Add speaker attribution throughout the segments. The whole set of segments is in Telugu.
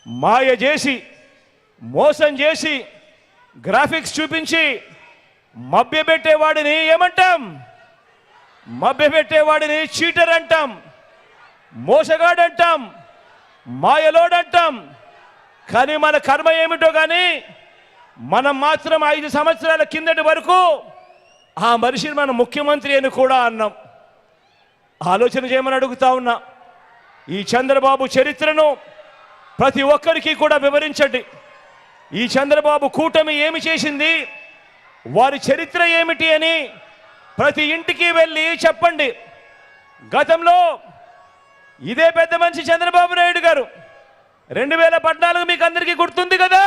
Speaker 1: మాయ చేసి మోసం చేసి గ్రాఫిక్స్ చూపించి మభ్యపెట్టేవాడిని ఏమంటాం? మభ్యపెట్టేవాడిని చీటర్ అంటాం, మోసగాడంటాం, మాయలోడంటాం. కానీ మన కర్మ ఏమిటో కానీ మనం మాత్రం 5 సంవత్సరాల కిందటి వరకు ఆ మనిషిని మనం ముఖ్యమంత్రి అని కూడా అన్నాం. ఆలోచన చేయమని అడుగుతా ఉన్నా. ఈ చంద్రబాబు చరిత్రను ప్రతి ఒక్కరికి కూడా వివరించండి. ఈ చంద్రబాబు కూటమి ఏమి చేసింది, వారి చరిత్ర ఏమిటి అని ప్రతి ఇంటికి వెళ్ళి చెప్పండి. గతంలో ఇదే పెద్ద మనిషి చంద్రబాబు నాయుడు గారు 2014 మీకు అందరికీ గుర్తుంది కదా,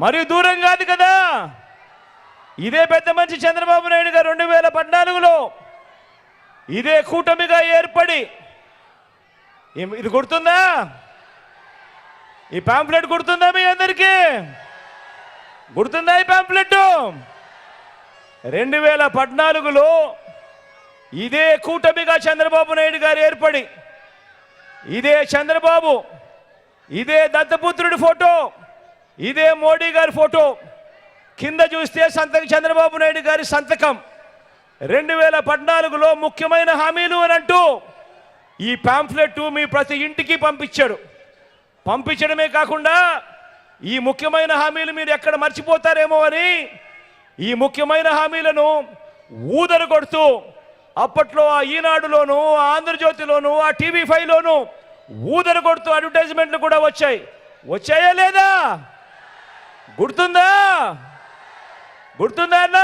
Speaker 1: మరి దూరం కాదు కదా. ఇదే పెద్ద మనిషి చంద్రబాబు నాయుడు గారు 2014లో ఇదే కూటమిగా ఏర్పడి, ఇది గుర్తుందా? ఈ పాంప్లెట్ గుర్తుందా మీ అందరికీ? గుర్తుందా ఈ పాంప్లెట్? 2014లో ఇదే కూటమిగా చంద్రబాబు నాయుడు గారు ఏర్పడి, ఇదే చంద్రబాబు, ఇదే దత్తపుత్రుడి ఫోటో, ఇదే మోడీ గారి ఫోటో, కింద చూస్తే చంద్రబాబు నాయుడు గారి సంతకం. 2014లో ముఖ్యమైన హామీలు అని అంటూ ఈ పాంప్లెట్ మీ ప్రతి ఇంటికి పంపించాడు. పంపించడమే కాకుండా ఈ ముఖ్యమైన హామీలు మీరు ఎక్కడ మర్చిపోతారేమో అని ఈ ముఖ్యమైన హామీలను ఊదరు కొడుతూ అప్పట్లో ఆ ఈనాడులోను, ఆంధ్రజ్యోతిలోను, ఆ TV5లోను ఊదరు కొడుతూ అడ్వర్టైజ్మెంట్లు కూడా వచ్చాయా లేదా? గుర్తుందా? గుర్తుందా అన్న?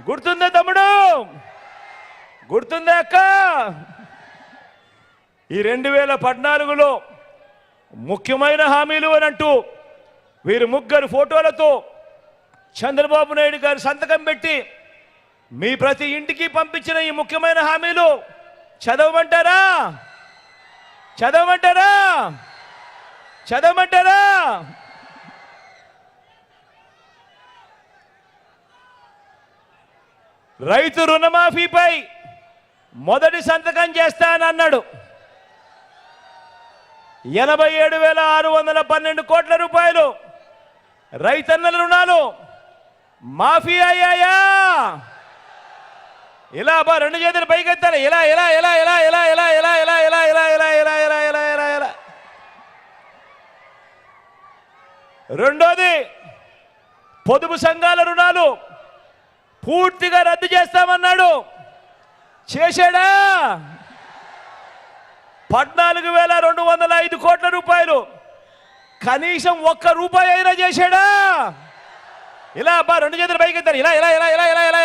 Speaker 1: గుర్తుందా తమ్ముడు? గుర్తుందా అక్క? ఈ 2014లో ముఖ్యమైన హామీలు అని అంటూ వీరు ముగ్గురు ఫోటోలతో చంద్రబాబు నాయుడు గారు సంతకం పెట్టి మీ ప్రతి ఇంటికి పంపించిన ఈ ముఖ్యమైన హామీలు చదవమంటారా? చదవమంటారా? చదవమంటారా? రైతు రుణమాఫీపై మొదటి సంతకం చేస్తానన్నాడు. 87,612 కోట్ల రూపాయలు రైతన్నల రుణాలు మాఫీ అయ్యాయా? ఇలా బా రెండు చేతులు పైకెత్తాలి. ఇలా ఇలా ఇలా ఇలా ఇలా ఇలా ఇలా ఇలా ఇలా ఇలా ఇలా ఇలా ఇలా ఇలా ఇలా ఇలా. రెండోది, పొదుపు సంఘాల రుణాలు పూర్తిగా రద్దు చేస్తామన్నాడు. చేశాడా? 14,205 కోట్ల రూపాయలు కనీసం ₹1 అయినా చేశాడా? ఇలా బా రెండు చేతులు పైకెత్తారు. ఇలా ఇలా ఇలా ఇలా ఇలా ఇలా